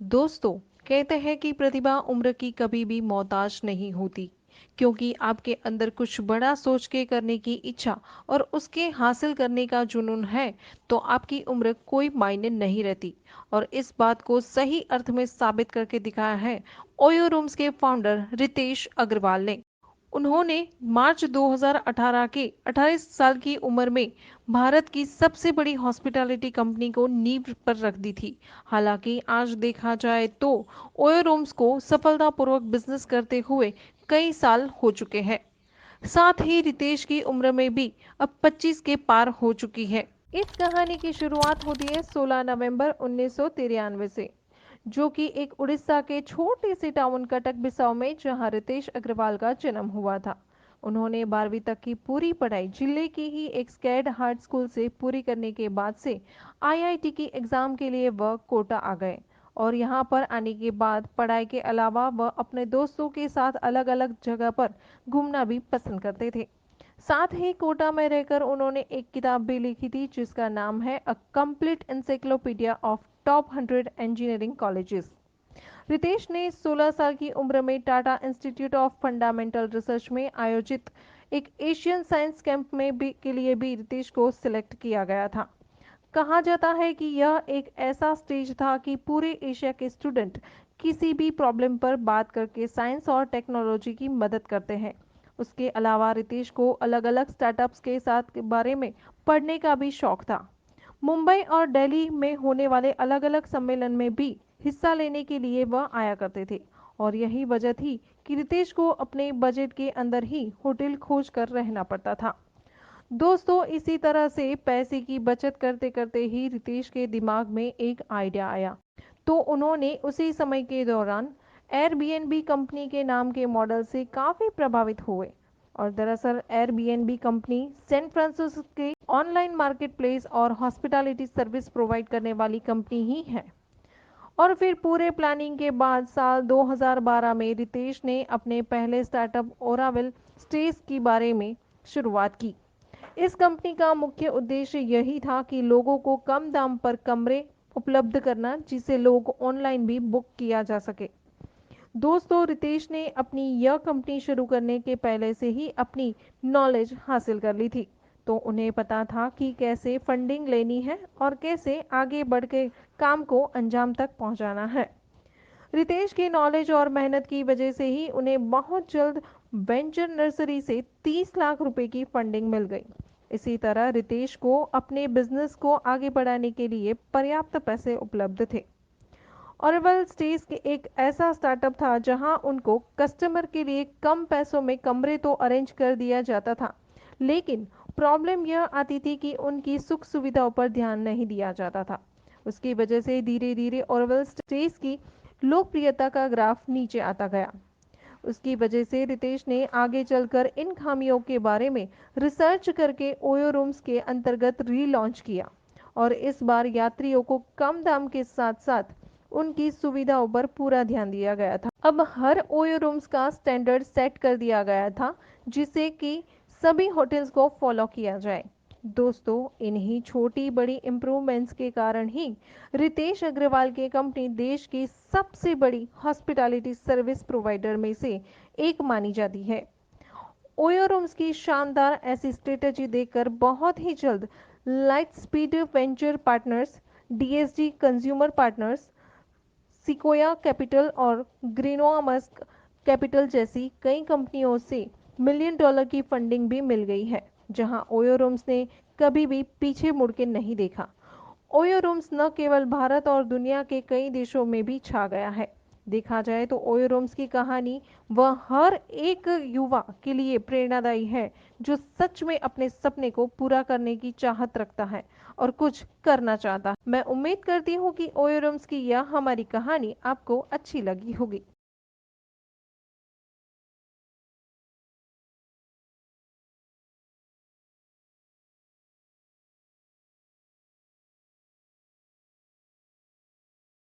दोस्तों, कहते हैं कि प्रतिभा उम्र की कभी भी मोहताज नहीं होती, क्योंकि आपके अंदर कुछ बड़ा सोच के करने की इच्छा और उसके हासिल करने का जुनून है, तो आपकी उम्र कोई मायने नहीं रहती। और इस बात को सही अर्थ में साबित करके दिखाया है ओयो रूम्स के फाउंडर रितेश अग्रवाल ने। उन्होंने मार्च 2018 के 28 साल की उम्र में भारत की सबसे बड़ी हॉस्पिटैलिटी कंपनी को नींव पर रख दी थी। हालांकि आज देखा जाए तो ओयो रूम्स को सफलतापूर्वक बिजनेस करते हुए कई साल हो चुके हैं। साथ ही रितेश की उम्र में भी अब 25 के पार हो चुकी है। इस कहानी की शुरुआत होती है 16 नवंबर 1993 से, जो कि एक उड़ीसा के छोटे से टाउन कटक बिसाऊ में, जहां रितेश अग्रवाल का जन्म हुआ था। उन्होंने 12वीं तक की पूरी पढ़ाई जिले की ही एक स्कैड हार्ट स्कूल से पूरी करने के बाद से आईआईटी की एग्जाम के लिए वह कोटा आ गए। और यहाँ पर आने के बाद पढ़ाई के अलावा वह अपने दोस्तों के साथ अलग अलग जगह पर घूमना भी पसंद करते थे। साथ ही कोटा में रहकर उन्होंने एक किताब भी लिखी थी, जिसका नाम है a complete encyclopedia of top 100 engineering colleges. Ritesh ने 16 साल की उम्र में Tata institute of fundamental research में आयोजित एक एशियन साइंस कैंप में भी के लिए भी रितेश को सिलेक्ट किया गया था। कहा जाता है कि यह एक ऐसा स्टेज था कि पूरे एशिया के स्टूडेंट किसी भी प्रॉब्लम पर बात करके साइंस और टेक्नोलॉजी की मदद करते हैं। उसके अलावा रितेश को अलग अलग स्टार्टअप्स के साथ के बारे में पढ़ने का भी शौक था। मुंबई और दिल्ली में होने वाले अलग अलग सम्मेलन में भी हिस्सा लेने के लिए वह आया करते थे। और यही वजह थी कि रितेश को अपने बजट के अंदर ही होटल खोज कर रहना पड़ता था। दोस्तों, इसी तरह से पैसे की बचत करते करते ही रितेश के दिमाग में एक आइडिया आया। तो उन्होंने उसी समय के दौरान एयरबीएनबी कंपनी के नाम के मॉडल से काफ़ी प्रभावित हुए। और दरअसल एयरबीएनबी कंपनी सैन फ्रांसिस्को के ऑनलाइन मार्केटप्लेस और हॉस्पिटैलिटी सर्विस प्रोवाइड करने वाली कंपनी ही है। और फिर पूरे प्लानिंग के बाद साल 2012 में रितेश ने अपने पहले स्टार्टअप ओराविल स्टेज के बारे में शुरुआत की। इस कंपनी का मुख्य उद्देश्य यही था कि लोगों को कम दाम पर कमरे उपलब्ध करना, जिसे लोग ऑनलाइन भी बुक किया जा सके। दोस्तों, रितेश ने अपनी यह कंपनी शुरू करने के पहले से ही अपनी नॉलेज हासिल कर ली थी। तो उन्हें पता था कि कैसे फंडिंग लेनी है और कैसे आगे बढ़ के काम को अंजाम तक पहुंचाना है। रितेश की नॉलेज और मेहनत की वजह से ही उन्हें बहुत जल्द वेंचर नर्सरी से 30 लाख रुपए की फंडिंग मिल गई। इसी तरह रितेश को अपने बिजनेस को आगे बढ़ाने के लिए पर्याप्त पैसे उपलब्ध थे। ऑरवेल स्टेज के एक ऐसा स्टार्टअप था जहां उनको कस्टमर के लिए कम पैसों में कमरे तो अरेंज कर दिया जाता था, लेकिन प्रॉब्लम यह आती थी कि उनकी सुख सुविधाओं पर ध्यान नहीं दिया जाता था। उसकी वजह से धीरे धीरे ऑरवेल स्टेज की लोकप्रियता का ग्राफ नीचे आता गया। उसकी वजह से रितेश ने आगे चलकर इन खामियों के बारे में रिसर्च करके ओयो रूम्स के अंतर्गत रीलॉन्च किया। और इस बार यात्रियों को कम दाम के साथ साथ उनकी सुविधाओं पर पूरा ध्यान दिया गया था। अब हर ओयो रूम्स का स्टैंडर्ड सेट कर दिया गया था, जिसे कि सभी होटल्स को फॉलो किया जाए। दोस्तों, इन्हीं छोटी बड़ी इम्प्रूवमेंट्स के कारण ही रितेश अग्रवाल की कंपनी देश की सबसे बड़ी हॉस्पिटैलिटी सर्विस प्रोवाइडर में से एक मानी जाती है। ओयो रूम्स की शानदार ऐसी स्ट्रेटेजी देखकर बहुत ही जल्द light speed venture partners, DSG consumer partners, sequoia capital और ग्रीनोआ कैपिटल जैसी कई कंपनियों से मिलियन डॉलर की फंडिंग भी मिल गई है, जहां ओयो रूम्स ने कभी भी पीछे मुड़ के नहीं देखा। ओयो रूम्स न केवल भारत और दुनिया के कई देशों में भी छा गया है। देखा जाए तो ओयो रूम्स की कहानी वह हर एक युवा के लिए प्रेरणादायी है, जो सच में अपने सपने को पूरा करने की चाहत रखता है और कुछ करना चाहता है। मैं उम्मीद करती हूँ कि ओयो रूम्स की यह हमारी कहानी आपको अच्छी लगी होगी।